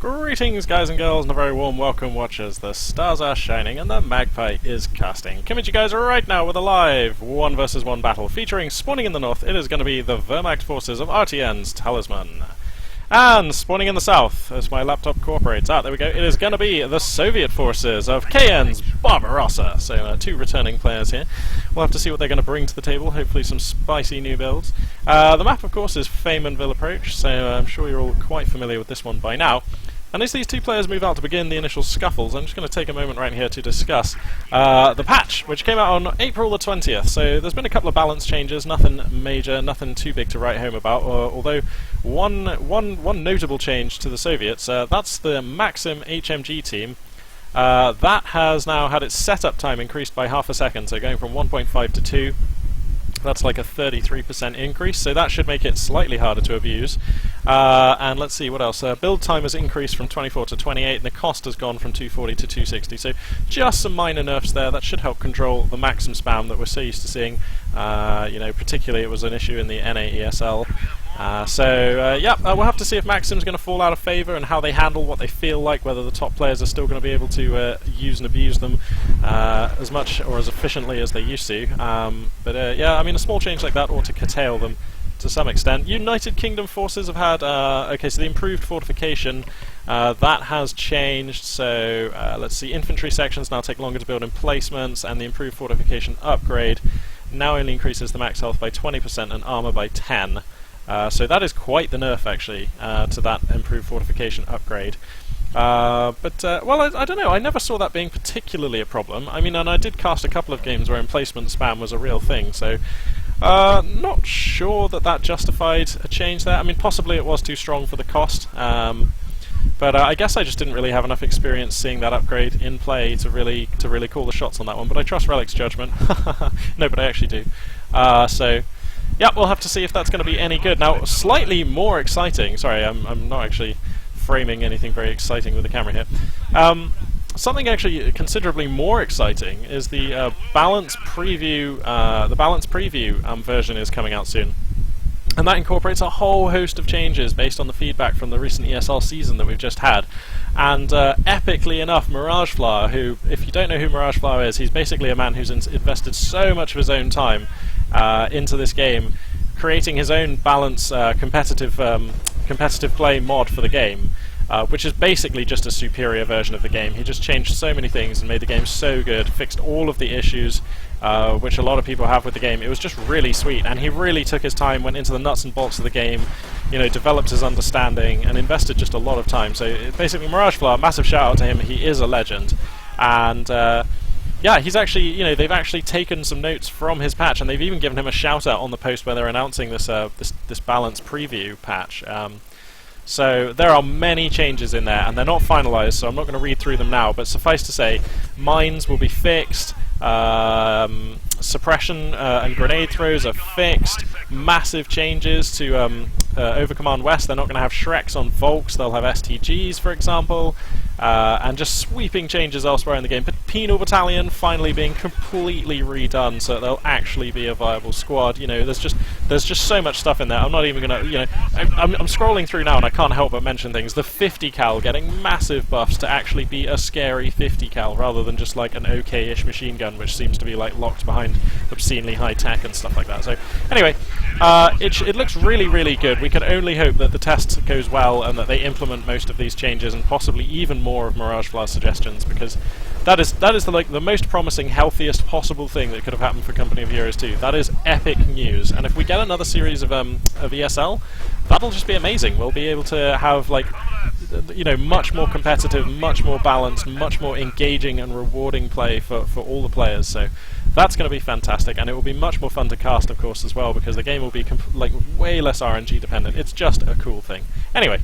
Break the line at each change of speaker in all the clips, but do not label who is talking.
Greetings guys and girls and a very warm welcome watchers. The stars are shining and the magpie is casting. Coming to you guys right now with a live 1 versus 1 battle featuring spawning in the north. It is going to be the Wehrmacht forces of RTN's Talisman. And spawning in the south, as my laptop cooperates. There we go. It is going to be the Soviet forces of KN's Barbarossa. So two returning players here. We'll have to see what they're going to bring to the table. Hopefully some spicy new builds. The map, of course, is Feymanville Approach, so I'm sure you're all quite familiar with this one by now. And as these two players move out to begin the initial scuffles, I'm just going to take a moment right here to discuss the patch, which came out on April the 20th. So there's been a couple of balance changes, nothing major, nothing too big to write home about, although one notable change to the Soviets, that's the Maxim HMG team. That has now had its setup time increased by half a second, so going from 1.5 to 2. That's like a 33% increase, so that should make it slightly harder to abuse. And let's see what else. Build time has increased from 24 to 28, and the cost has gone from 240 to 260. So just some minor nerfs there. That should help control the Maxim spam that we're so used to seeing. Particularly it was an issue in the NA ESL. We'll have to see if Maxim's going to fall out of favour and how they handle what they feel like, whether the top players are still going to be able to use and abuse them as much or as efficiently as they used to. A small change like that ought to curtail them to some extent. United Kingdom forces have had, so the improved fortification, that has changed, so let's see, infantry sections now take longer to build emplacements, and the improved fortification upgrade now only increases the max health by 20% and armour by 10. So that is quite the nerf, actually, to that improved fortification upgrade. I don't know, I never saw that being particularly a problem. I mean, and I did cast a couple of games where emplacement spam was a real thing, so not sure that justified a change there. I mean, possibly it was too strong for the cost, but I guess I just didn't really have enough experience seeing that upgrade in play to really call the shots on that one, but I trust Relic's judgment. No, but I actually do. Yeah, we'll have to see if that's going to be any good. Now, slightly more exciting, sorry, I'm not actually framing anything very exciting with the camera here. Something actually considerably more exciting is the balance preview. The balance preview version is coming out soon, and that incorporates a whole host of changes based on the feedback from the recent ESL season that we've just had. And epically enough, Mirage Flower, who, if you don't know who Mirage Flower is, he's basically a man who's invested so much of his own time into this game, creating his own balance competitive play mod for the game, which is basically just a superior version of the game. He just changed so many things and made the game so good, fixed all of the issues which a lot of people have with the game. It was just really sweet, and he really took his time, went into the nuts and bolts of the game, developed his understanding and invested just a lot of time. So basically, Mirage Flower, massive shout out to him. He is a legend, and he's actually, they've actually taken some notes from his patch, and they've even given him a shout out on the post where they're announcing this this balance preview patch. So there are many changes in there, and they're not finalized, so I'm not going to read through them now, but suffice to say, mines will be fixed, suppression and grenade throws are fixed, massive changes to Overcommand West. They're not going to have Shreks on Volks, they'll have STGs, for example, and just sweeping changes elsewhere in the game. But Penal Battalion finally being completely redone, so they'll actually be a viable squad. There's just so much stuff in there. I'm not even gonna, I'm scrolling through now and I can't help but mention things. The 50 cal getting massive buffs to actually be a scary 50 cal rather than just like an okay-ish machine gun, which seems to be like locked behind obscenely high tech and stuff like that. So anyway, it looks really, really good. We can only hope that the test goes well and that they implement most of these changes and possibly even more of Mirage Flower's suggestions, because that is the most promising, healthiest possible thing that could have happened for Company of Heroes 2. That is epic news, and if we get another series of ESL, that'll just be amazing. We'll be able to have much more competitive, much more balanced, much more engaging and rewarding play for all the players. So that's going to be fantastic, and it will be much more fun to cast, of course, as well, because the game will be way less RNG dependent. It's just a cool thing. Anyway,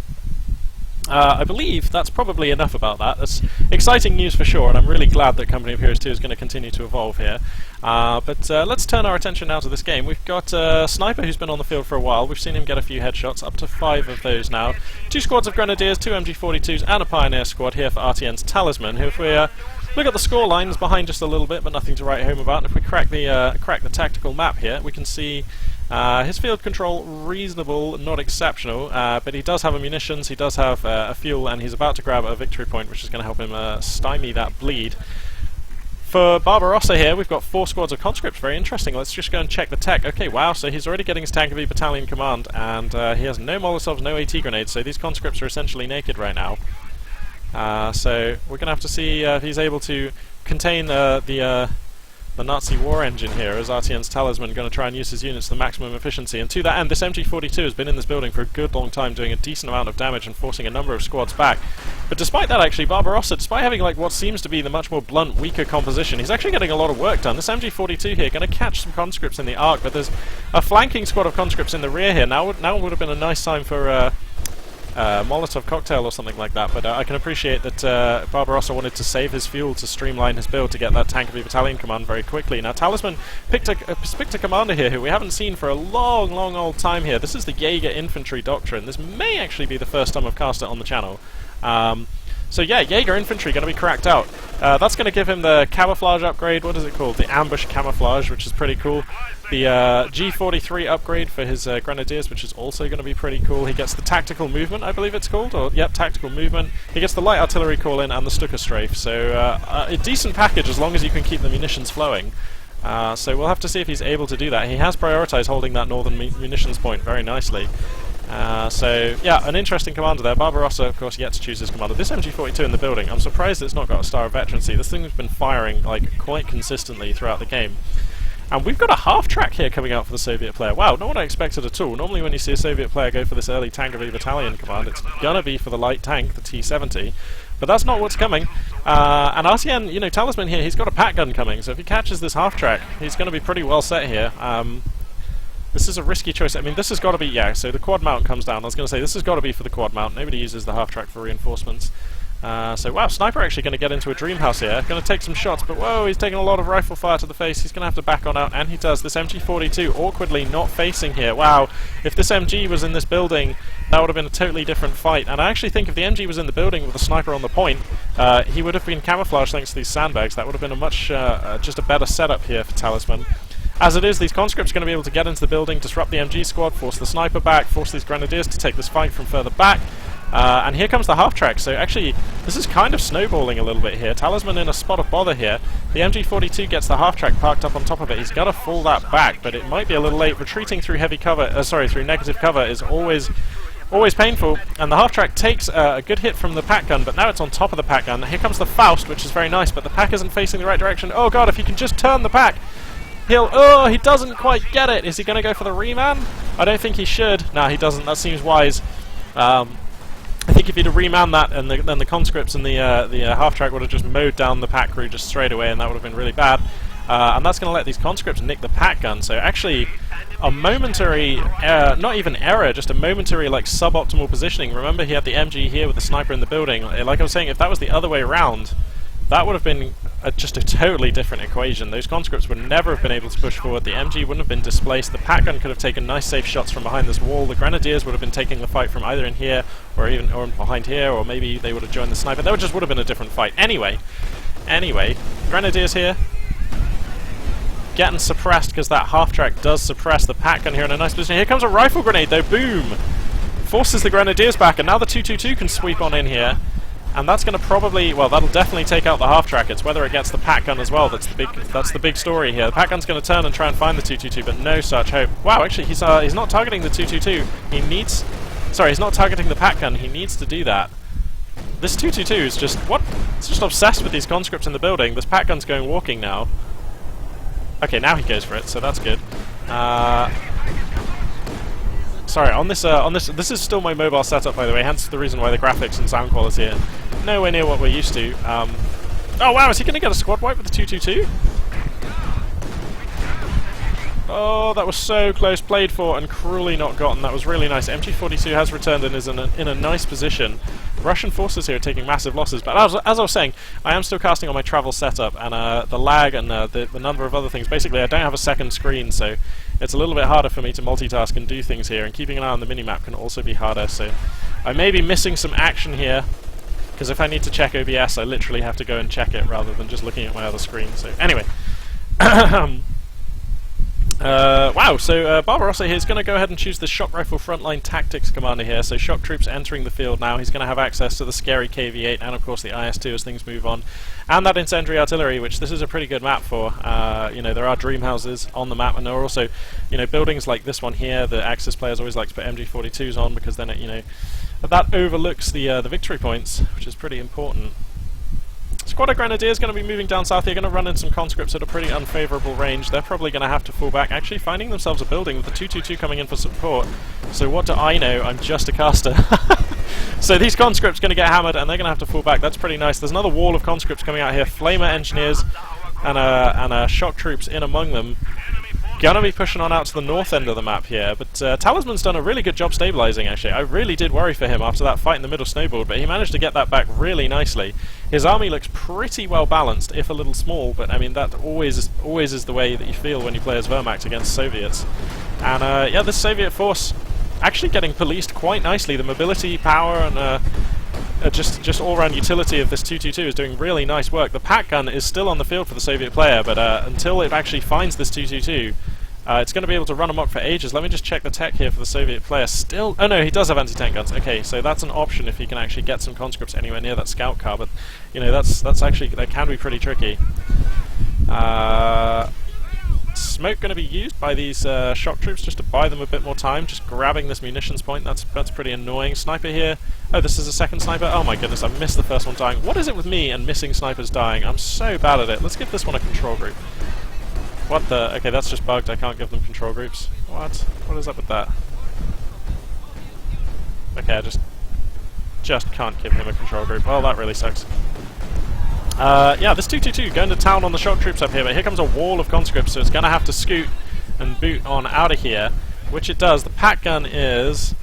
I believe that's probably enough about that. That's exciting news for sure, and I'm really glad that Company of Heroes 2 is going to continue to evolve here. Let's turn our attention now to this game. We've got Sniper, who's been on the field for a while. We've seen him get a few headshots, up to 5 of those now. 2 squads of Grenadiers, 2 MG42s, and a Pioneer squad here for RTN's Talisman, who, if we look at the score lines behind just a little bit, but nothing to write home about, and if we crack the tactical map here, we can see His field control, reasonable, not exceptional, but he does have munitions, he does have a fuel, and he's about to grab a victory point, which is going to help him stymie that bleed. For Barbarossa here, we've got 4 squads of conscripts. Very interesting. Let's just go and check the tech. Okay, wow, so he's already getting his Tank of E battalion command, and he has no Molotovs, no AT grenades, so these conscripts are essentially naked right now. So we're going to have to see if he's able to contain the Nazi war engine here, as RTN's Talisman going to try and use his units to the maximum efficiency. And to that end, this MG42 has been in this building for a good long time, doing a decent amount of damage and forcing a number of squads back. But despite that, actually, Barbarossa, despite having like what seems to be the much more blunt, weaker composition, he's actually getting a lot of work done. This MG42 here going to catch some conscripts in the arc, but there's a flanking squad of conscripts in the rear here. Now would have been a nice time for Molotov cocktail or something like that, but I can appreciate that Barbarossa wanted to save his fuel to streamline his build to get that Tank of E battalion command very quickly. Now Talisman picked a commander here who we haven't seen for a long old time here. This is the Jaeger infantry doctrine. This may actually be the first time I've cast it on the channel. So yeah, Jaeger infantry going to be cracked out. That's going to give him the camouflage upgrade. What is it called? The ambush camouflage, which is pretty cool. The G43 upgrade for his grenadiers, which is also going to be pretty cool. He gets the tactical movement, I believe it's called, or yep, tactical movement. He gets the light artillery call in and the Stuka strafe. So a decent package as long as you can keep the munitions flowing. So we'll have to see if he's able to do that. He has prioritized holding that northern munitions point very nicely. So yeah, an interesting commander there. Barbarossa, of course, yet to choose his commander. This MG42 in the building, I'm surprised it's not got a Star of Veterancy. This thing's been firing like quite consistently throughout the game. And we've got a half-track here coming out for the Soviet player. Wow, not what I expected at all. Normally when you see a Soviet player go for this early Tank of E battalion command, it's gonna be for the light tank, the T-70. But that's not what's coming. And RTN, you know, Talisman here, he's got a pack gun coming, so if he catches this half-track, he's gonna be pretty well set here. This is a risky choice. I mean, this has got to be, yeah, so the quad mount comes down. I was going to say, this has got to be for the quad mount. Nobody uses the half-track for reinforcements. So, wow, Sniper actually going to get into a dream house here. Going to take some shots, but whoa, he's taking a lot of rifle fire to the face. He's going to have to back on out, and he does. This MG42 awkwardly not facing here. Wow, if this MG was in this building, that would have been a totally different fight. And I actually think if the MG was in the building with a Sniper on the point, he would have been camouflaged thanks to these sandbags. That would have been a much, just a better setup here for Talisman. As it is, these conscripts are going to be able to get into the building, disrupt the MG squad, force the Sniper back, force these grenadiers to take this fight from further back. And here comes the half-track, so actually this is kind of snowballing a little bit here. Talisman in a spot of bother here. The MG42 gets the half-track parked up on top of it. He's got to fall that back, but it might be a little late. Retreating through heavy cover, through negative cover is always painful, and the half-track takes a good hit from the pack gun, but now it's on top of the pack gun. Here comes the Faust, which is very nice, but the pack isn't facing the right direction. Oh god, if he can just turn the pack! Oh, he doesn't quite get it. Is he going to go for the reman? I don't think he should. No, he doesn't. That seems wise. I think if he'd have remanned that, and then the conscripts and the half-track would have just mowed down the pack crew just straight away, and that would have been really bad. And that's going to let these conscripts nick the pack gun. So actually, a momentary, not even error, just a momentary like suboptimal positioning. Remember, he had the MG here with the Sniper in the building. Like I was saying, if that was the other way around, that would have been just a totally different equation. Those conscripts would never have been able to push forward. The MG wouldn't have been displaced. The pack gun could have taken nice safe shots from behind this wall. The grenadiers would have been taking the fight from either in here or even behind here, or maybe they would have joined the Sniper. That just would have been a different fight. Anyway, grenadiers here getting suppressed because that half-track does suppress the pack gun here in a nice position. Here comes a rifle grenade though. Boom! Forces the grenadiers back, and now the 222 can sweep on in here. And that's going to probably, well, that'll definitely take out the half-track. It's whether it gets the pack gun as well that's the big story here. The pack gun's going to turn and try and find the 222, but no such hope. Wow, actually, he's not targeting the 222. He's not targeting the pack gun. He needs to do that. This 222 is just, what? It's just obsessed with these conscripts in the building. This pack gun's going walking now. Okay, now he goes for it, so that's good. Sorry, on this this is still my mobile setup, by the way, hence the reason why the graphics and sound quality are nowhere near what we're used to. Oh wow, is he going to get a squad wipe with the 222? Oh, that was so close, played for and cruelly not gotten. That was really nice. MG42 has returned and is in a nice position. Russian forces here are taking massive losses, but as I was saying, I am still casting on my travel setup, and the lag and the number of other things. Basically, I don't have a second screen, so it's a little bit harder for me to multitask and do things here, and keeping an eye on the minimap can also be harder, so I may be missing some action here, because if I need to check OBS, I literally have to go and check it rather than just looking at my other screen. So anyway, Wow, so Barbarossa here is going to go ahead and choose the Shock Rifle Frontline Tactics Commander here, so shock troops entering the field now. He's going to have access to the scary KV-8 and of course the IS-2 as things move on, and that incendiary artillery, which this is a pretty good map for. You know, there are dream houses on the map, and there are also, you know, buildings like this one here that Axis players always like to put MG42s on, because then it, you know, that overlooks the victory points, which is pretty important. Squad of Grenadiers going to be moving down south. They're going to run in some conscripts at a pretty unfavourable range. They're probably going to have to fall back, actually finding themselves a building with the 222 coming in for support. So what do I know? I'm just a caster. So these conscripts going to get hammered and they're going to have to fall back. That's pretty nice. There's another wall of conscripts coming out here. Flamer engineers and shock troops in among them. Gonna be pushing on out to the north end of the map here, but Talisman's done a really good job stabilising, actually. I really did worry for him after that fight in the middle snowballed, but he managed to get that back really nicely. His army looks pretty well balanced, if a little small, but I mean that always is the way that you feel when you play as Wehrmacht against Soviets. And yeah, this Soviet force actually getting policed quite nicely. The mobility, power, and just all-round utility of this 222 is doing really nice work. The pack gun is still on the field for the Soviet player, but until it actually finds this 222, it's going to be able to run amok for ages. Let me just check the tech here for the Soviet player. Still, oh no, he does have anti-tank guns. Okay, so that's an option if he can actually get some conscripts anywhere near that scout car. But you know, that can be pretty tricky. Smoke going to be used by these shock troops just to buy them a bit more time, just grabbing this munitions point. That's pretty annoying. Sniper here. Oh, this is a second sniper. Oh my goodness, I missed the first one dying. What is it with me and missing snipers dying? I'm so bad at it. Let's give this one a control group. What the? Okay, that's just bugged. I can't give them control groups. What? What is up with that? Okay, I just can't give him a control group. Well, that really sucks. Yeah, this 222 going to town on the shock troops up here, but here comes a wall of conscripts, so it's going to have to scoot and boot on out of here, which it does. The pack gun is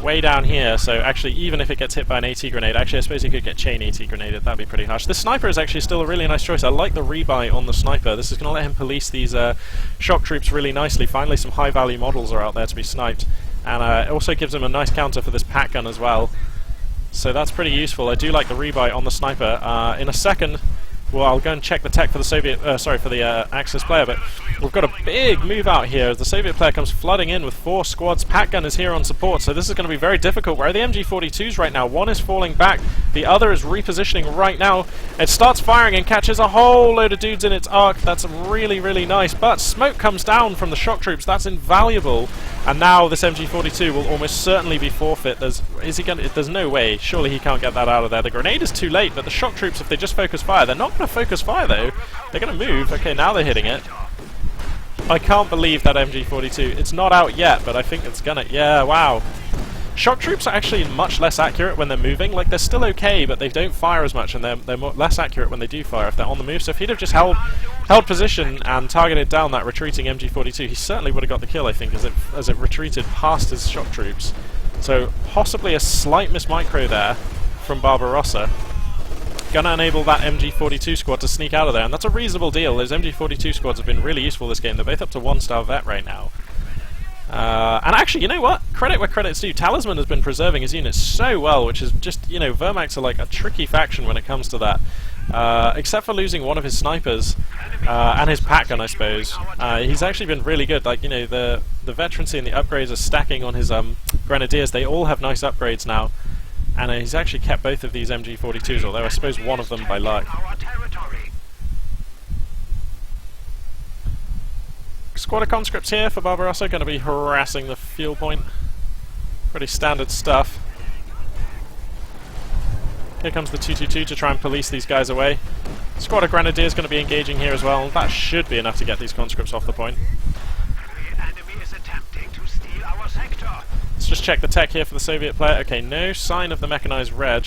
way down here, so actually even if it gets hit by an AT grenade, actually I suppose you could get chain AT grenaded, that'd be pretty harsh. This sniper is actually still a really nice choice. I like the rebuy on the sniper. This is going to let him police these shock troops really nicely. Finally some high value models are out there to be sniped, and it also gives him a nice counter for this pack gun as well. So that's pretty useful. I do like the rebuy on the sniper. In a second, well, I'll go and check the tech for the for the Axis player, but we've got a big move out here as the Soviet player comes flooding in with 4 squads. Pack gun is here on support, so this is going to be very difficult. Where are the MG42s right now? One is falling back, the other is repositioning right now. It starts firing and catches a whole load of dudes in its arc. That's really, really nice, but smoke comes down from the shock troops. That's invaluable, and now this MG42 will almost certainly be forfeit. There's no way. Surely he can't get that out of there. The grenade is too late, but the shock troops, if they just focus fire, they're not going to focus fire though. They're going to move. Okay, now they're hitting it. I can't believe that MG42. It's not out yet, but I think it's gonna. Yeah, wow. Shock troops are actually much less accurate when they're moving. Like, they're still okay, but they don't fire as much, and they're less accurate when they do fire if they're on the move. So if he'd have just held position and targeted down that retreating MG42, he certainly would have got the kill, I think, as it retreated past his shock troops. So possibly a slight mismicro there from Barbarossa. Gonna enable that MG42 squad to sneak out of there, and that's a reasonable deal. Those MG42 squads have been really useful this game. They're both up to 1-star vet right now. And actually, you know what? Credit where credit's due. Talisman has been preserving his units so well, which is just, you know, Wehrmachts are like a tricky faction when it comes to that. Except for losing one of his snipers, and his pack gun, I suppose. He's actually been really good. Like, you know, the veterancy and the upgrades are stacking on his grenadiers. They all have nice upgrades now. And he's actually kept both of these MG42s, although I suppose one of them by luck. Squad of conscripts here for Barbarossa, going to be harassing the fuel point. Pretty standard stuff. Here comes the 222 to try and police these guys away. Squad of grenadiers going to be engaging here as well. That should be enough to get these conscripts off the point. Let's just check the tech here for the Soviet player. Okay, no sign of the mechanized reg,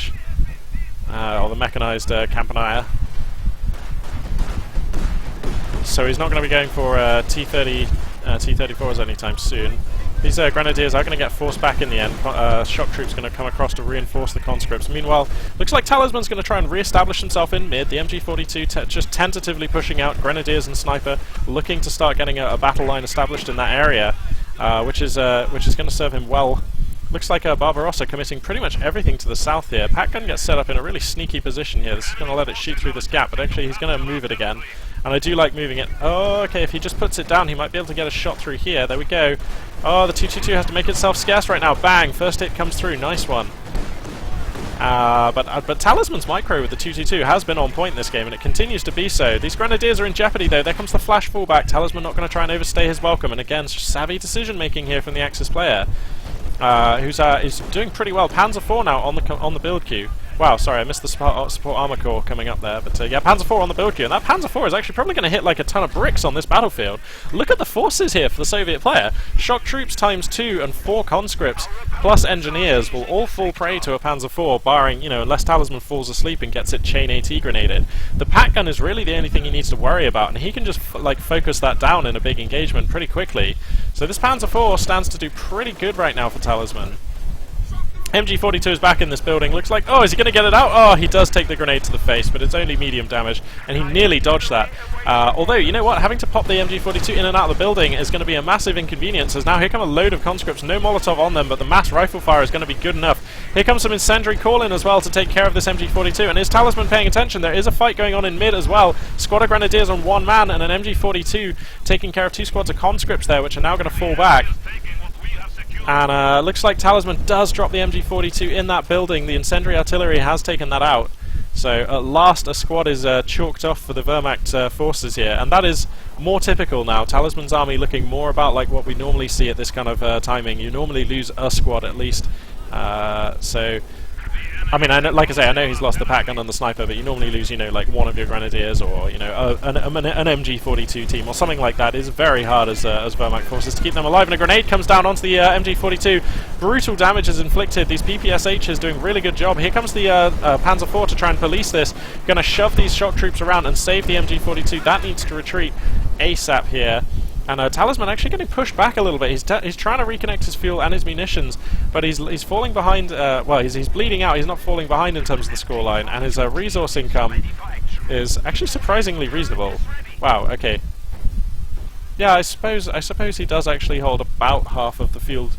or the mechanized Campanile. So he's not going to be going for T-34s anytime soon. These grenadiers are going to get forced back in the end. Shock troops going to come across to reinforce the conscripts. Meanwhile, looks like Talisman's going to try and re-establish himself in mid. The MG42 just tentatively pushing out grenadiers and sniper, looking to start getting a battle line established in that area. Which is going to serve him well. Looks like Barbarossa committing pretty much everything to the south here. Pack gun gets set up in a really sneaky position here. This is going to let it shoot through this gap, but actually he's going to move it again. And I do like moving it. Oh, okay, if he just puts it down, he might be able to get a shot through here. There we go. Oh, the 222 has to make itself scarce right now. Bang! First hit comes through. Nice one. But Talisman's micro with the 222 has been on point in this game, and it continues to be so. These Grenadiers are in jeopardy, though. There comes the flash fallback. Talisman not going to try and overstay his welcome, and again, savvy decision-making here from the Axis player, is doing pretty well. Panzer IV now on the build queue. Wow, sorry, I missed the support armor core coming up there, but yeah, Panzer IV on the build queue, and that Panzer IV is actually probably going to hit like a ton of bricks on this battlefield. Look at the forces here for the Soviet player. Shock troops times 2 and 4 conscripts, plus engineers will all fall prey to a Panzer IV, barring, you know, unless Talisman falls asleep and gets it chain AT grenaded. The Pat gun is really the only thing he needs to worry about, and he can just like focus that down in a big engagement pretty quickly. So this Panzer IV stands to do pretty good right now for Talisman. MG42 is back in this building. Looks like... Oh, is he going to get it out? Oh, he does take the grenade to the face, but it's only medium damage, and he nearly dodged that. Although, you know what? Having to pop the MG42 in and out of the building is going to be a massive inconvenience, as now here come a load of conscripts. No Molotov on them, but the mass rifle fire is going to be good enough. Here comes some incendiary call-in as well to take care of this MG42, and is Talisman paying attention? There is a fight going on in mid as well. Squad of Grenadiers on one man, and an MG42 taking care of 2 squads of conscripts there, which are now going to fall back. And looks like Talisman does drop the MG42 in that building. The incendiary artillery has taken that out. So at last a squad is chalked off for the Wehrmacht forces here, and that is more typical now. Talisman's army looking more about like what we normally see at this kind of timing. You normally lose a squad at least. So I mean, like I say, I know he's lost the Pat gun and the sniper, but you normally lose, you know, like one of your Grenadiers or, you know, an MG42 team or something like that. It's very hard as Wehrmacht forces to keep them alive, and a grenade comes down onto the MG42. Brutal damage is inflicted. These PPSHs doing a really good job. Here comes the Panzer IV to try and police this. Going to shove these shock troops around and save the MG42. That needs to retreat ASAP here. And Talisman actually getting pushed back a little bit. He's trying to reconnect his fuel and his munitions, but he's falling behind. Well, he's bleeding out. He's not falling behind in terms of the scoreline, and his resource income is actually surprisingly reasonable. Wow. Okay. Yeah, I suppose he does actually hold about half of the fuel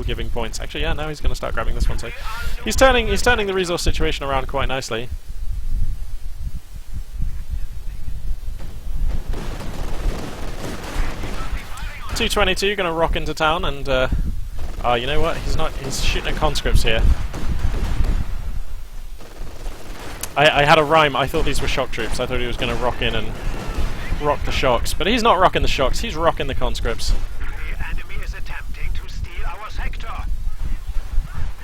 giving points. Actually, yeah. Now he's going to start grabbing this one. So he's turning the resource situation around quite nicely. .222 going to rock into town, and oh, you know what? He's shooting at conscripts here. I had a rhyme. I thought these were shock troops. I thought he was going to rock in and rock the shocks, but he's not rocking the shocks. He's rocking the conscripts.
The enemy is attempting to steal our sector.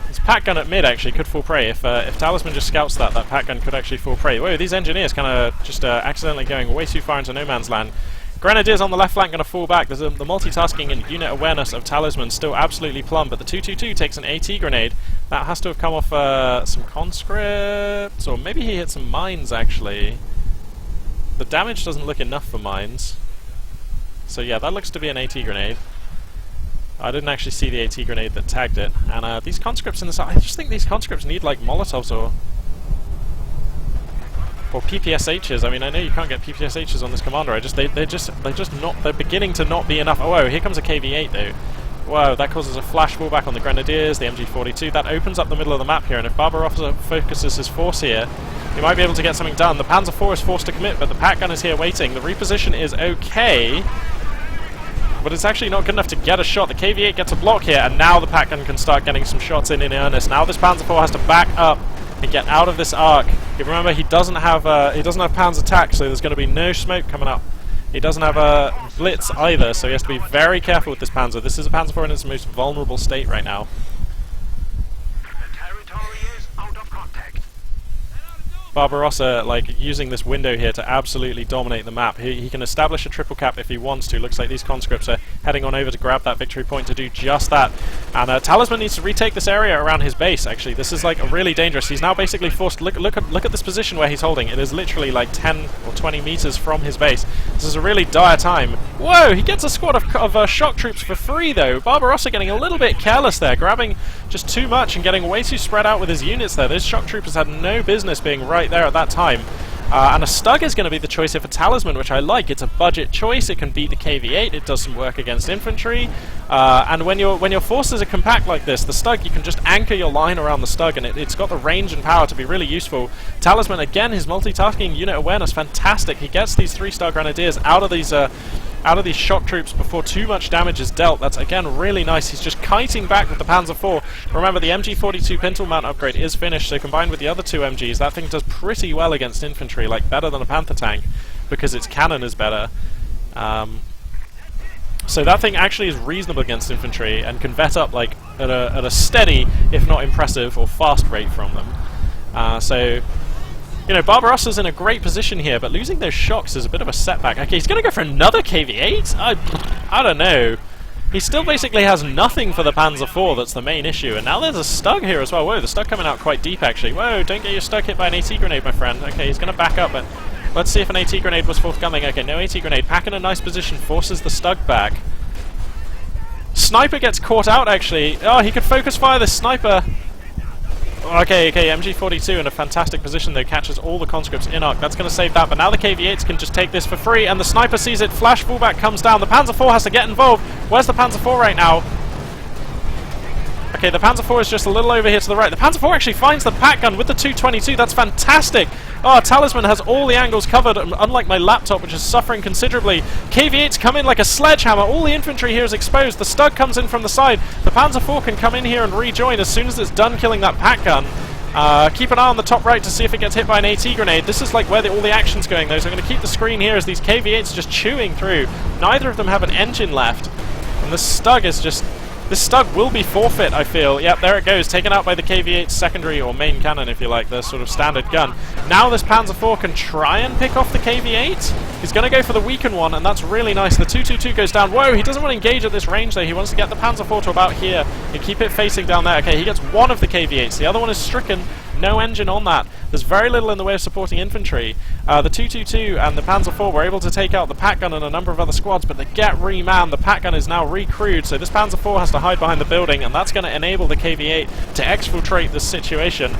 This Pat gun at mid actually could fall prey. If Talisman just scouts that Pat gun could actually fall prey. Whoa, these engineers kind of just accidentally going way too far into no man's land. Grenadiers on the left flank going to fall back. There's the multitasking and unit awareness of Talisman still absolutely plumb, but the 222 takes an AT grenade. That has to have come off some conscripts, or maybe he hit some mines actually. The damage doesn't look enough for mines. So yeah, that looks to be an AT grenade. I didn't actually see the AT grenade that tagged it. And these conscripts in the side, I just think these conscripts need like Molotovs or PPSHs. I mean, I know you can't get PPSHs on this commander. They're beginning to not be enough. Oh, whoa, here comes a KV-8 though. Whoa, that causes a flash fallback on the Grenadiers, the MG42. That opens up the middle of the map here, and if Barbarossa focuses his force here, he might be able to get something done. The Panzer IV is forced to commit, but the Pat gun is here waiting. The reposition is okay, but it's actually not good enough to get a shot. The KV-8 gets a block here, and now the Pat gun can start getting some shots in earnest. Now this Panzer IV has to back up and get out of this arc. Remember, he doesn't have Panzer attack, so there's going to be no smoke coming up. He doesn't have a blitz either, so he has to be very careful with this Panzer. This is a Panzer IV in its most vulnerable state right now.
The territory is out of contact.
Barbarossa, like, using this window here to absolutely dominate the map. He can establish a triple cap if he wants to. Looks like these conscripts are heading on over to grab that victory point to do just that. And Talisman needs to retake this area around his base, actually. This is, like, really dangerous. He's now basically forced... Look at this position where he's holding. It is literally, like, 10 or 20 meters from his base. This is a really dire time. Whoa! He gets a squad of shock troops for free, though. Barbarossa getting a little bit careless there, grabbing just too much and getting way too spread out with his units there. Those shock troopers had no business being right there at that time. And a Stug is going to be the choice here for Talisman, which I like. It's a budget choice. It can beat the KV-8. It does some work against infantry. And when your forces are compact like this, the Stug, you can just anchor your line around the Stug, and it's got the range and power to be really useful. Talisman, again, his multitasking unit awareness, fantastic. He gets these 3-star Grenadiers out of these shock troops before too much damage is dealt. That's, again, really nice. He's just kiting back with the Panzer IV. Remember, the MG42 Pintle Mount upgrade is finished, so combined with the other 2 MGs, that thing does pretty well against infantry, like better than a Panther tank, because its cannon is better. So that thing actually is reasonable against infantry and can vet up like at a steady, if not impressive, or fast rate from them. So, you know, Barbarossa's in a great position here, but losing those shocks is a bit of a setback. Okay, he's going to go for another KV-8? I don't know. He still basically has nothing for the Panzer IV, that's the main issue. And now there's a Stug here as well. Whoa, the Stug coming out quite deep, actually. Whoa, don't get your Stug hit by an AT grenade, my friend. Okay, he's going to back up, but let's see if an AT grenade was forthcoming. Okay, no AT grenade. Pack in a nice position, forces the Stug back. Sniper gets caught out, actually. Oh, he could focus fire this Sniper. Okay, MG42 in a fantastic position, though, catches all the conscripts in arc. That's going to save that, but now the KV-8s can just take this for free, and the Sniper sees it. Flash fallback comes down. The Panzer IV has to get involved. Where's the Panzer IV right now? Okay, the Panzer IV is just a little over here to the right. The Panzer IV actually finds the pack gun with the 222. That's fantastic. Oh, Talisman has all the angles covered, unlike my laptop, which is suffering considerably. KV-8s come in like a sledgehammer. All the infantry here is exposed. The Stug comes in from the side. The Panzer IV can come in here and rejoin as soon as it's done killing that pack gun. Keep an eye on the top right to see if it gets hit by an AT grenade. This is like where all the action's going, though, so I'm going to keep the screen here as these KV-8s just chewing through. Neither of them have an engine left. And this Stug is just... This Stug will be forfeit, I feel. Yep, there it goes, taken out by the KV-8 secondary or main cannon, if you like, the sort of standard gun. Now this Panzer IV can try and pick off the KV-8. He's going to go for the weakened one, and that's really nice. The 222 goes down. Whoa, he doesn't want to engage at this range, though. He wants to get the Panzer IV to about here and keep it facing down there. Okay, he gets one of the KV-8s. The other one is stricken. No engine on that. There's very little in the way of supporting infantry. The 222 and the Panzer IV were able to take out the pack gun and a number of other squads, but they get remanned. The pack gun is now recrewed, so this Panzer IV has to hide behind the building, and that's going to enable the KV-8 to exfiltrate this situation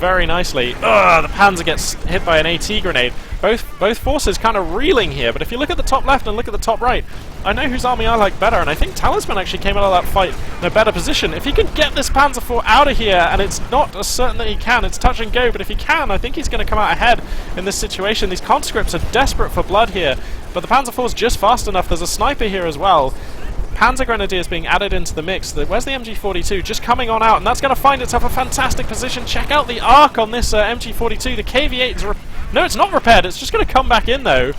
very nicely. Ugh, the Panzer gets hit by an AT grenade. Both forces kind of reeling here, but if you look at the top left and look at the top right, I know whose army I like better, and I think Talisman actually came out of that fight in a better position. If he can get this Panzer IV out of here, and it's not as certain that he can, it's touch and go, but if he can, I think he's going to come out ahead in this situation. These conscripts are desperate for blood here, but the Panzer IV is just fast enough. There's a sniper here as well. Panzer Grenadiers being added into the mix. Where's the MG42? Just coming on out, and that's going to find itself a fantastic position. Check out the arc on this MG42. The KV-8 is... No, it's not repaired. It's just going to come back in, though.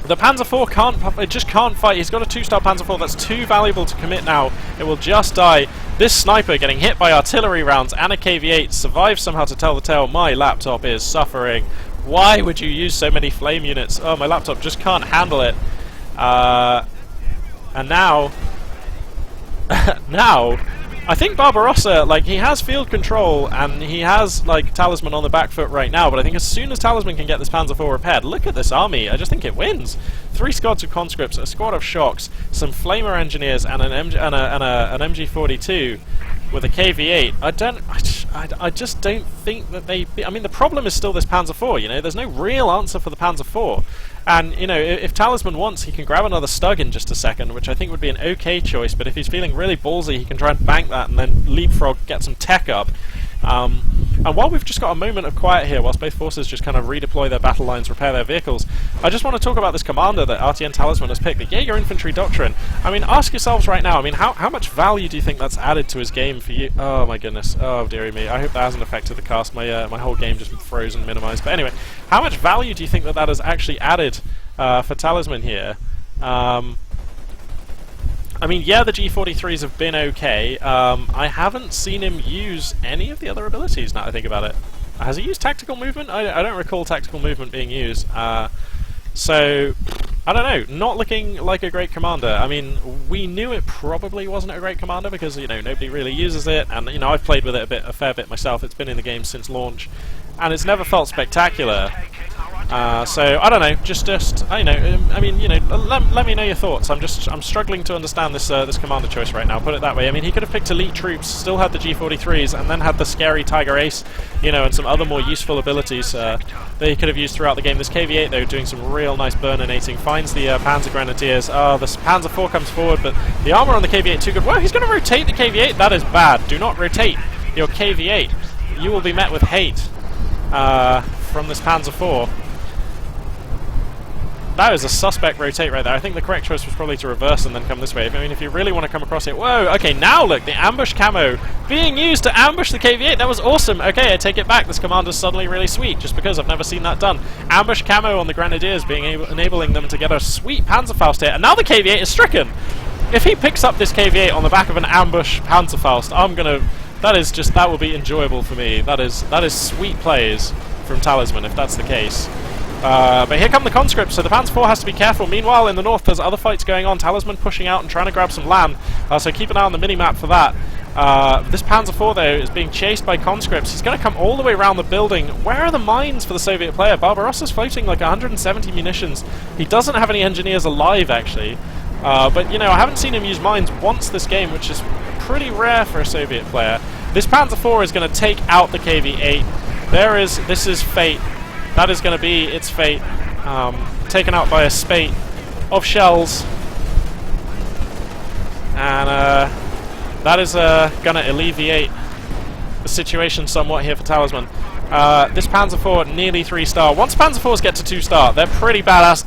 The Panzer IV can't... It just can't fight. He's got a 2-star Panzer IV. That's too valuable to commit now. It will just die. This sniper getting hit by artillery rounds and a KV-8 survives somehow to tell the tale. My laptop is suffering. Why would you use so many flame units? Oh, my laptop just can't handle it. And now, I think Barbarossa, like, he has field control and he has, like, Talisman on the back foot right now, but I think as soon as Talisman can get this Panzer IV repaired, look at this army, I just think it wins. 3 squads of conscripts, a squad of shocks, some flamer engineers, and an MG42 with a KV-8. I just don't think that they... I mean, the problem is still this Panzer IV, you know, there's no real answer for the Panzer IV. And, you know, if Talisman wants, he can grab another Stug in just a second, which I think would be an okay choice, but if he's feeling really ballsy, he can try and bank that and then leapfrog, get some tech up. And while we've just got a moment of quiet here, whilst both forces just kind of redeploy their battle lines, repair their vehicles, I just want to talk about this commander that RTN Talisman has picked, the Jaeger Infantry Doctrine. I mean, ask yourselves right now, I mean, how much value do you think that's added to his game for you? Oh my goodness, oh dearie me, I hope that hasn't affected the cast, my whole game just froze and minimized. But anyway, how much value do you think that has actually added for Talisman here? I mean, yeah, the G43s have been okay. I haven't seen him use any of the other abilities, now that I think about it. Has he used tactical movement? I don't recall tactical movement being used. So, I don't know. Not looking like a great commander. I mean, we knew it probably wasn't a great commander because, you know, nobody really uses it. And, you know, I've played with it a fair bit myself. It's been in the game since launch. And it's never felt spectacular. So I don't know, just I know. I mean, you know, let me know your thoughts. I'm struggling to understand this this commander choice right now. Put it that way. I mean, he could have picked elite troops, still had the G43s, and then had the scary Tiger Ace, you know, and some other more useful abilities that he could have used throughout the game. This KV-8 though, doing some real nice burninating, finds the Panzer Grenadiers. The Panzer IV comes forward, but the armor on the KV-8 too good. Whoa, he's going to rotate the KV-8. That is bad. Do not rotate your KV-8. You will be met with hate from this Panzer IV. That was a suspect rotate right there. I think the correct choice was probably to reverse and then come this way. I mean, if you really want to come across it... Whoa, okay, now look, the ambush camo being used to ambush the KV-8. That was awesome. Okay, I take it back. This commander's suddenly really sweet, just because I've never seen that done. Ambush camo on the Grenadiers, enabling them to get a sweet Panzerfaust here. And now the KV-8 is stricken. If he picks up this KV-8 on the back of an ambush Panzerfaust, I'm going to... That will be enjoyable for me. That is sweet plays from Talisman, if that's the case. But here come the conscripts, so the Panzer IV has to be careful. Meanwhile, in the north, there's other fights going on. Talisman pushing out and trying to grab some land, so keep an eye on the mini-map for that. This Panzer IV, though, is being chased by conscripts. He's going to come all the way around the building. Where are the mines for the Soviet player? Barbarossa's floating like 170 munitions. He doesn't have any engineers alive, actually. But, you know, I haven't seen him use mines once this game, which is pretty rare for a Soviet player. This Panzer IV is going to take out the KV-8. This is fate. That is going to be its fate, taken out by a spate of shells, and that is going to alleviate the situation somewhat here for Talisman. This Panzer IV nearly 3-star. Once Panzer IVs get to 2-star, they're pretty badass.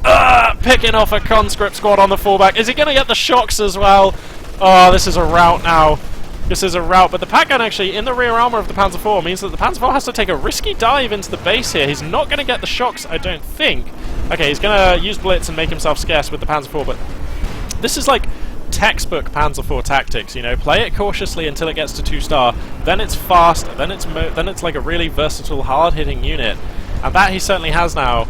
Picking off a conscript squad on the fallback. Is he going to get the shocks as well? Oh, this is a rout now. This is a rout, but the pack gun actually in the rear armor of the Panzer IV means that the Panzer IV has to take a risky dive into the base here. He's not going to get the shocks, I don't think. Okay, he's going to use Blitz and make himself scarce with the Panzer IV, but this is like textbook Panzer IV tactics, you know. Play it cautiously until it gets to 2-star, then it's fast, then it's like a really versatile, hard-hitting unit, and that he certainly has now.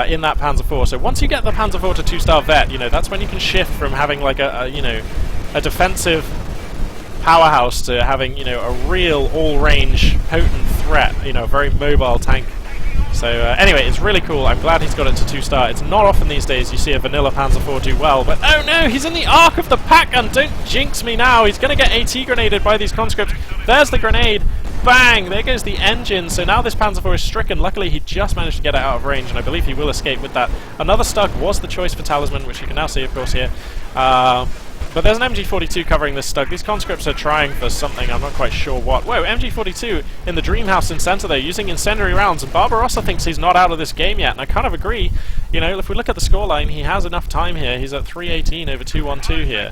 In that Panzer IV. So once you get the Panzer IV to 2-star vet, you know, that's when you can shift from having like a defensive powerhouse to having, you know, a real all-range potent threat, you know, a very mobile tank. So anyway, it's really cool. I'm glad he's got it to 2-star. It's not often these days you see a vanilla Panzer IV do well, but oh no, he's in the arc of the pack gun. Don't jinx me now. He's going to get AT grenaded by these conscripts. There's the grenade. Bang! There goes the engine. So now this Panzer IV is stricken. Luckily, he just managed to get it out of range, and I believe he will escape with that. Another Stug was the choice for Talisman, which you can now see, of course, here. But there's an MG42 covering this Stug. These conscripts are trying for something, I'm not quite sure what. Whoa, MG42 in the dream house in center there, using incendiary rounds, and Barbarossa thinks he's not out of this game yet, and I kind of agree. You know, if we look at the scoreline, he has enough time here. He's at 318 over 212 here.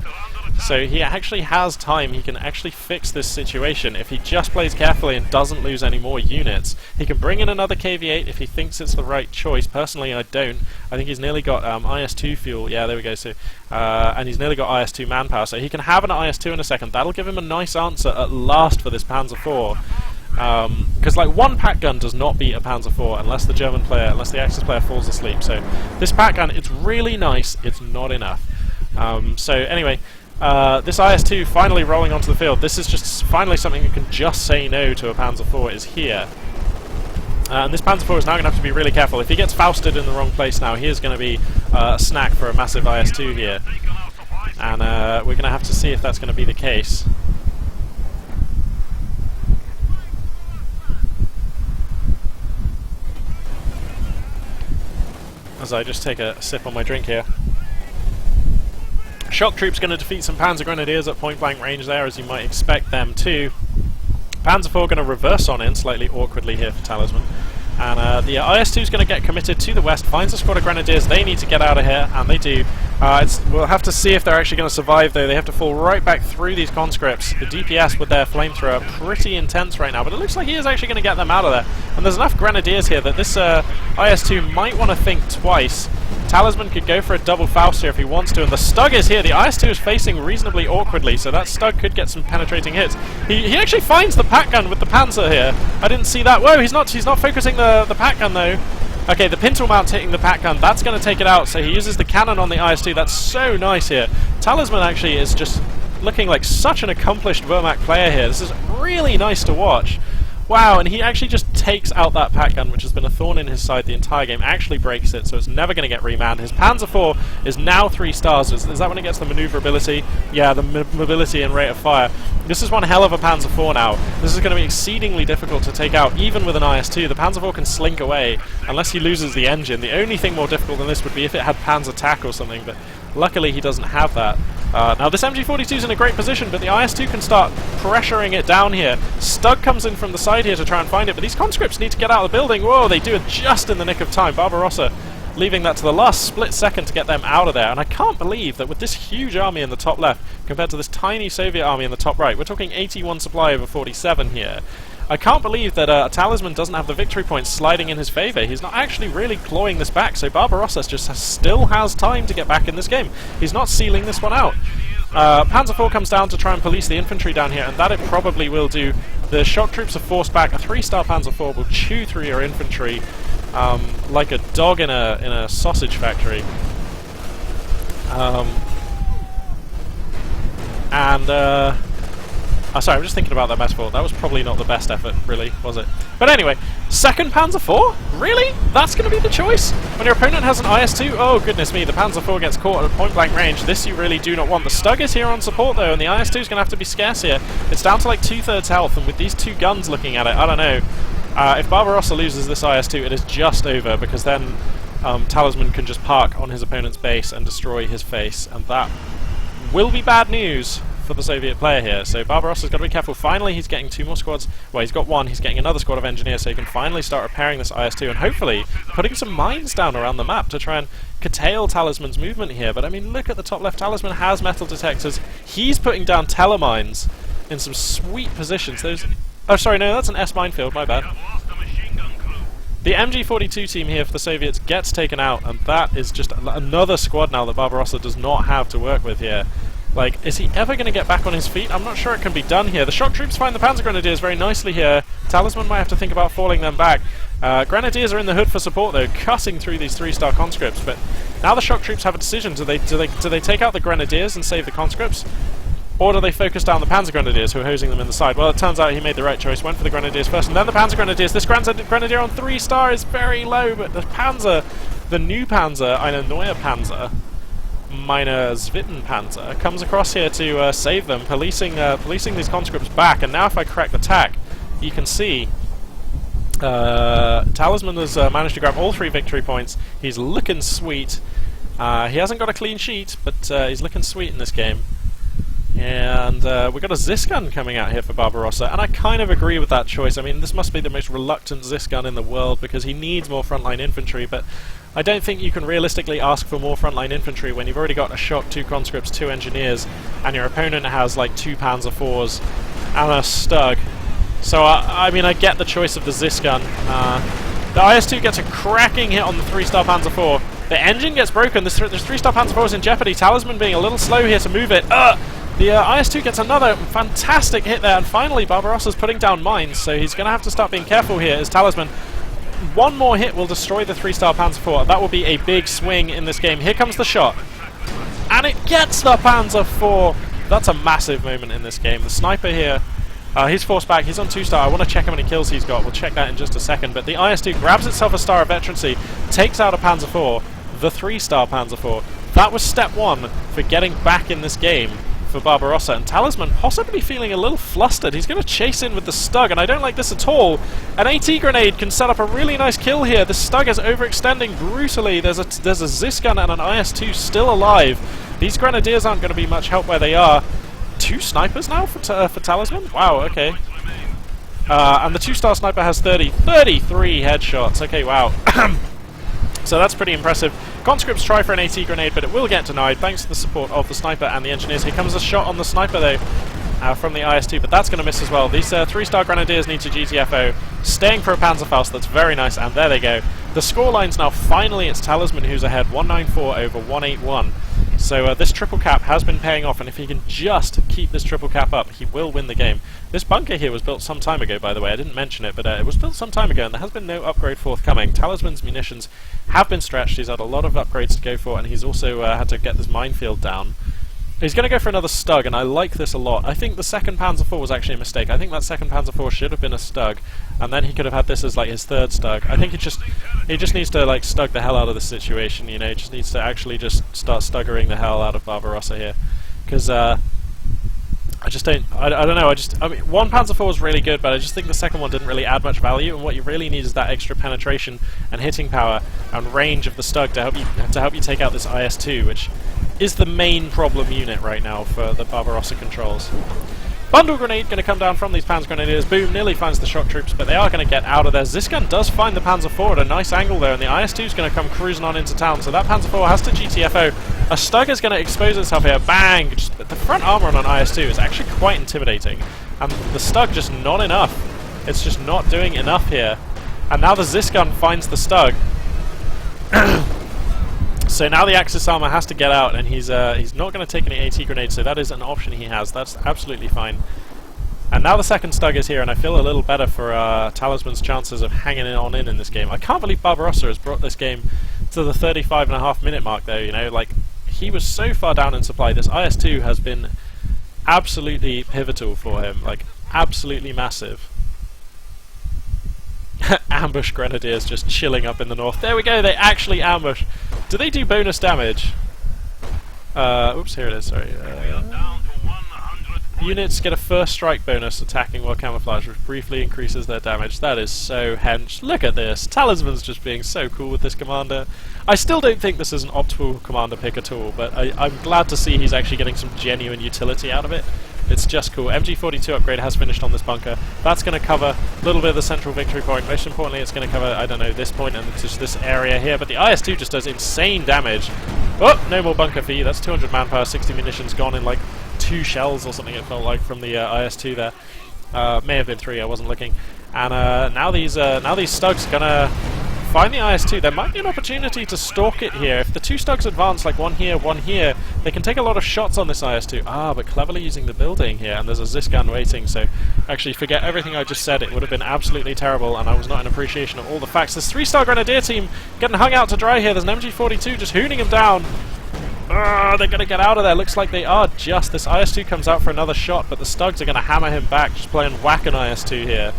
So he actually has time. He can actually fix this situation if he just plays carefully and doesn't lose any more units. He can bring in another KV-8 if he thinks it's the right choice. Personally, I don't. I think he's nearly got IS-2 fuel. Yeah, there we go. So, and he's nearly got IS-2 manpower. So he can have an IS-2 in a second. That'll give him a nice answer at last for this Panzer IV. Because like one pack gun does not beat a Panzer IV unless the unless the Axis player falls asleep. So this pack gun, it's really nice. It's not enough. So anyway. This IS-2 finally rolling onto the field. This is just finally something you can just say no to a Panzer IV is here. And this Panzer IV is now going to have to be really careful. If he gets Fausted in the wrong place now, he is going to be a snack for a massive IS-2 here. And we're going to have to see if that's going to be the case. As I just take a sip on my drink here. Shock Troop's going to defeat some Panzer Grenadiers at point-blank range there, as you might expect them to. Panzer IV going to reverse on in, slightly awkwardly here for Talisman. And the IS-2 is going to get committed to the west, finds a squad of Grenadiers. They need to get out of here, and they do. We'll have to see if they're actually going to survive, though. They have to fall right back through these conscripts. The DPS with their flamethrower are pretty intense right now, but it looks like he is actually going to get them out of there. And there's enough Grenadiers here that this IS-2 might want to think twice. Talisman could go for a double Faust here if he wants to, and the Stug is here. The IS-2 is facing reasonably awkwardly, so that Stug could get some penetrating hits. He actually finds the pack gun with the Panzer here. I didn't see that. Whoa, he's not focusing the pack gun though. Okay, the pintle mount's hitting the pack gun. That's going to take it out, so he uses the cannon on the IS-2. That's so nice here. Talisman actually is just looking like such an accomplished Wehrmacht player here. This is really nice to watch. Wow, and he actually just takes out that pack gun, which has been a thorn in his side the entire game, actually breaks it, so it's never going to get remanned. His Panzer IV is now 3 stars. Is that when it gets the maneuverability? Yeah, the mobility and rate of fire. This is one hell of a Panzer IV now. This is going to be exceedingly difficult to take out, even with an IS-2. The Panzer IV can slink away, unless he loses the engine. The only thing more difficult than this would be if it had Panzer TAC or something, but luckily he doesn't have that. Now this MG42 is in a great position, but the IS-2 can start pressuring it down here. Stug comes in from the side here to try and find it, but these conscripts need to get out of the building. Whoa, they do it just in the nick of time. Barbarossa leaving that to the last split second to get them out of there. And I can't believe that with this huge army in the top left, compared to this tiny Soviet army in the top right, we're talking 81 supply over 47 here. I can't believe that Talisman doesn't have the victory points sliding in his favour. He's not actually really clawing this back, so Barbarossa just still has time to get back in this game. He's not sealing this one out. Panzer IV comes down to try and police the infantry down here, and that it probably will do. The shock troops are forced back. A 3-star Panzer IV will chew through your infantry like a dog in a sausage factory. Sorry, I'm just thinking about that metaphor. That was probably not the best effort, really, was it? But anyway, 2nd Panzer IV? Really? That's going to be the choice? When your opponent has an IS-2? Oh, goodness me, the Panzer IV gets caught at point-blank range. This you really do not want. The Stug is here on support, though, and the IS-2 is going to have to be scarce here. It's down to like 2/3 health, and with these 2 guns looking at it, I don't know. If Barbarossa loses this IS-2, it is just over, because then Talisman can just park on his opponent's base and destroy his face, and that will be bad news for the Soviet player here. So Barbarossa's got to be careful. Finally, he's getting 2 more squads. Well, he's got 1. He's getting another squad of engineers, so he can finally start repairing this IS-2 and hopefully putting some mines down around the map to try and curtail Talisman's movement here. But I mean, look at the top left. Talisman has metal detectors. He's putting down telemines in some sweet positions. Those... Oh, sorry, no, that's an S minefield. My bad. The MG42 team here for the Soviets gets taken out, and that is just another squad now that Barbarossa does not have to work with here. Like, is he ever going to get back on his feet? I'm not sure it can be done here. The shock troops find the Panzer Grenadiers very nicely here. Talisman might have to think about falling them back. Grenadiers are in the hood for support, though, cutting through these 3-star conscripts. But now the shock troops have a decision. Do they take out the Grenadiers and save the conscripts? Or do they focus down the Panzer Grenadiers, who are hosing them in the side? Well, it turns out he made the right choice. Went for the Grenadiers first, and then the Panzer Grenadiers. This Grenadier on 3-star is very low, but the Panzer, the new Panzer, eine neue Panzer, Meine Zwittenpanzer, comes across here to save them, policing these conscripts back. And now if I crack the tack, you can see Talisman has managed to grab all 3 victory points. He's looking sweet. He hasn't got a clean sheet, but he's looking sweet in this game. And we've got a Zis gun coming out here for Barbarossa, and I kind of agree with that choice. I mean, this must be the most reluctant Zis gun in the world because he needs more frontline infantry, but I don't think you can realistically ask for more frontline infantry when you've already got a shock, 2 conscripts, 2 engineers, and your opponent has like 2 Panzer IVs and a Stug. So I mean, I get the choice of the Zis gun. The IS-2 gets a cracking hit on the 3-star Panzer IV. The engine gets broken. This 3-star Panzer IV is in jeopardy. Talisman being a little slow here to move it. The IS-2 gets another fantastic hit there, and finally Barbarossa's putting down mines, so he's going to have to start being careful here as Talisman. 1 more hit will destroy the 3-star Panzer IV. That will be a big swing in this game. Here comes the shot. And it gets the Panzer IV! That's a massive moment in this game. The sniper here, he's forced back. He's on 2-star. I want to check how many kills he's got. We'll check that in just a second. But the IS-2 grabs itself a star of veterancy, takes out a Panzer IV, the 3-star Panzer IV. That was step 1 for getting back in this game for Barbarossa, and Talisman possibly feeling a little flustered. He's going to chase in with the Stug, and I don't like this at all. An AT grenade can set up a really nice kill here. The Stug is overextending brutally. There's a Zis gun and an IS-2 still alive. These Grenadiers aren't going to be much help where they are. 2 snipers now for Talisman? Wow, okay. And the 2-star sniper has 33 headshots. Okay, wow. So that's pretty impressive. Conscripts try for an AT grenade, but it will get denied thanks to the support of the sniper and the engineers. Here comes a shot on the sniper, though, from the IS-2, but that's going to miss as well. These 3-star grenadiers need to GTFO, staying for a Panzerfaust. That's very nice, and there they go. The scoreline's now finally, it's Talisman who's ahead, 194 over 181. So this triple cap has been paying off, and if he can just keep this triple cap up, he will win the game. This bunker here was built some time ago, by the way. I didn't mention it, but it was built some time ago, and there has been no upgrade forthcoming. Talisman's munitions have been stretched. He's had a lot of upgrades to go for, and he's also had to get this minefield down. He's going to go for another Stug, and I like this a lot. I think the second Panzer IV was actually a mistake. I think that second Panzer IV should have been a Stug, and then he could have had this as like his third Stug. I think he just needs to like Stug the hell out of the situation, you know. He just needs to actually just start Stuggering the hell out of Barbarossa here, because I just don't. I don't know. I mean, one Panzer IV was really good, but I just think the second one didn't really add much value. And what you really need is that extra penetration and hitting power and range of the Stug to help you take out this IS-2, which is the main problem unit right now for the Barbarossa controls. Bundle grenade going to come down from these Panzer Grenadiers. Boom, nearly finds the shock troops, but they are going to get out of there. Ziskan does find the Panzer IV at a nice angle there, and the IS-2 is going to come cruising on into town, so that Panzer IV has to GTFO. A Stug is going to expose itself here. Bang! Just, the front armor on an IS-2 is actually quite intimidating, and the Stug just not enough. It's just not doing enough here. And now the Ziskan finds the Stug. So now the Axis armor has to get out, and he's not going to take any AT grenades, so that is an option he has. That's absolutely fine. And now the second Stug is here, and I feel a little better for Talisman's chances of hanging on in this game. I can't believe Barbarossa has brought this game to the 35.5-minute mark, though. You know, like, he was so far down in supply. This IS-2 has been absolutely pivotal for him, like, absolutely massive. Ambush Grenadiers just chilling up in the north. There we go, they actually ambush. Do they do bonus damage? Oops, here it is, sorry. Units get a first strike bonus attacking while camouflage, which briefly increases their damage. That is so hench. Look at this. Talisman's just being so cool with this commander. I still don't think this is an optimal commander pick at all, but I'm glad to see he's actually getting some genuine utility out of it. It's just cool. MG42 upgrade has finished on this bunker. That's going to cover a little bit of the central victory point. Most importantly, it's going to cover, I don't know, this point and just this area here. But the IS-2 just does insane damage. Oh, no more bunker for you. That's 200 manpower, 60 munitions gone in like 2 shells or something, it felt like, from the IS-2 there. May have been 3, I wasn't looking. And now these Stugs going to find the IS-2. There might be an opportunity to stalk it here. If the 2 Stugs advance, like one here, they can take a lot of shots on this IS-2. Ah, but cleverly using the building here, and there's a Ziskan waiting, so actually forget everything I just said. It would have been absolutely terrible, and I was not in appreciation of all the facts. This 3-star Grenadier team getting hung out to dry here. There's an MG42 just hooning him down. They're going to get out of there. Looks like they are just. This IS-2 comes out for another shot, but the Stugs are going to hammer him back, just playing whack an IS-2 here.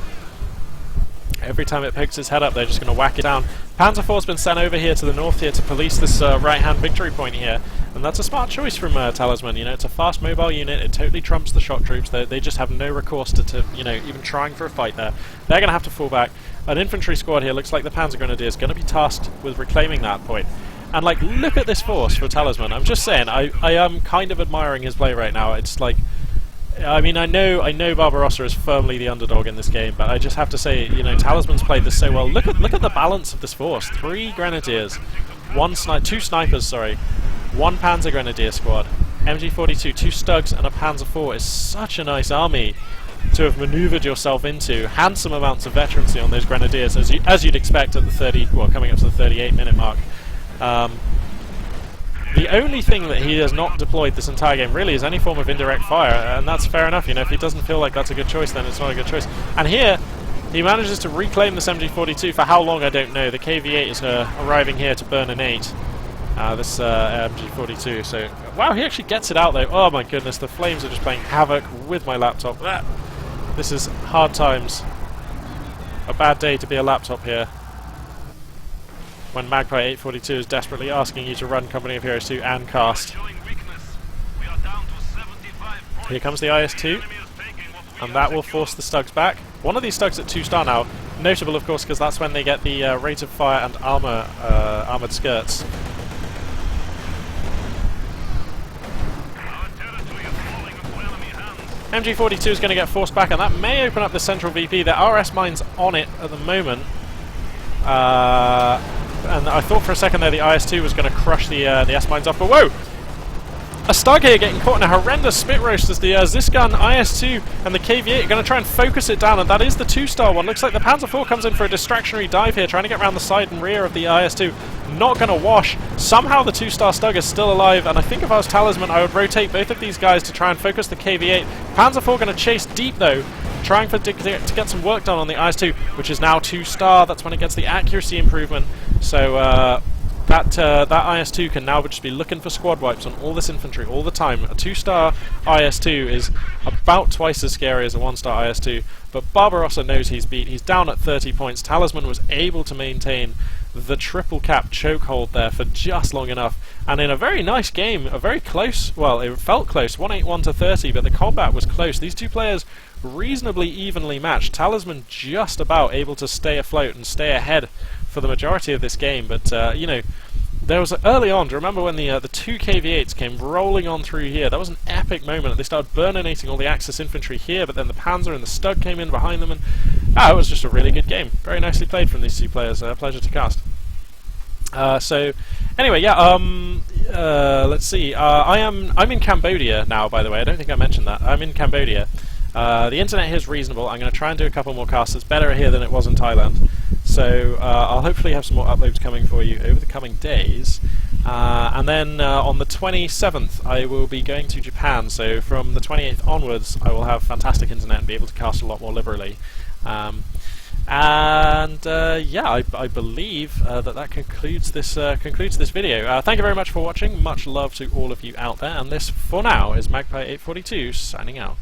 Every time it picks its head up, they're just going to whack it down. Panzer IV's been sent over here to the north here to police this right-hand victory point here, and that's a smart choice from Talisman. You know, it's a fast mobile unit. It totally trumps the shock troops. They just have no recourse to you know, even trying for a fight there. They're going to have to fall back. An infantry squad here looks like the Panzer Grenadier is going to be tasked with reclaiming that point. And like, look at this force for Talisman. I'm just saying, I am kind of admiring his play right now. It's like, I mean, I know Barbarossa is firmly the underdog in this game, but I just have to say, you know, Talisman's played this so well. Look at the balance of this force. 3 Grenadiers, 2 snipers, sorry, 1 Panzer Grenadier squad, MG42, 2 Stugs, and a Panzer IV is such a nice army to have manoeuvred yourself into. Handsome amounts of veterancy on those Grenadiers, as you'd expect at the coming up to the 38-minute mark. The only thing that he has not deployed this entire game really is any form of indirect fire, and that's fair enough. You know, if he doesn't feel like that's a good choice, then it's not a good choice. And here, he manages to reclaim this MG42 for how long, I don't know. The KV-8 is arriving here to burn an 8. This MG42, so... Wow, he actually gets it out, though. Oh my goodness, the flames are just playing havoc with my laptop. This is hard times. A bad day to be a laptop here, when Magpie 842 is desperately asking you to run Company of Heroes 2 and cast. Here comes the IS-2, and that will force the Stugs back. One of these Stugs at 2-star now, notable of course because that's when they get the rate of fire and armoured skirts. MG42 is going to get forced back, and that may open up the central VP. There are S-mines on it at the moment. And I thought for a second there the IS-2 was going to crush the S-mines off, but whoa! A Stug here getting caught in a horrendous spit roast as the Ziskan, IS-2 and the KV-8 are going to try and focus it down, and that is the 2-star one. Looks like the Panzer IV comes in for a distractionary dive here, trying to get around the side and rear of the IS-2. Not going to wash. Somehow the 2-star Stug is still alive, and I think if I was Talisman I would rotate both of these guys to try and focus the KV-8. Panzer IV going to chase deep though, trying to get some work done on the IS-2, which is now 2-star. That's when it gets the accuracy improvement. So that IS-2 can now just be looking for squad wipes on all this infantry all the time. A 2-star IS-2 is about twice as scary as a 1-star IS-2, but Barbarossa knows he's beat. He's down at 30 points. Talisman was able to maintain the triple cap chokehold there for just long enough, and in a very nice game, a very close, well, it felt close, 181 to 30, but the combat was close. These two players reasonably evenly matched. Talisman just about able to stay afloat and stay ahead for the majority of this game, but you know, there was early on, do you remember when the two KV-8s came rolling on through here? That was an epic moment. They started burninating all the Axis infantry here, but then the Panzer and the Stug came in behind them, and it was just a really good game. Very nicely played from these two players. Pleasure to cast. So, anyway, yeah. Let's see. I'm in Cambodia now. By the way, I don't think I mentioned that. I'm in Cambodia. The internet here is reasonable. I'm going to try and do a couple more casts. It's better here than it was in Thailand. So I'll hopefully have some more uploads coming for you over the coming days. And then on the 27th I will be going to Japan, so from the 28th onwards I will have fantastic internet and be able to cast a lot more liberally. Yeah, I believe that concludes this video. Thank you very much for watching, much love to all of you out there, and this for now is Magpie 842 signing out.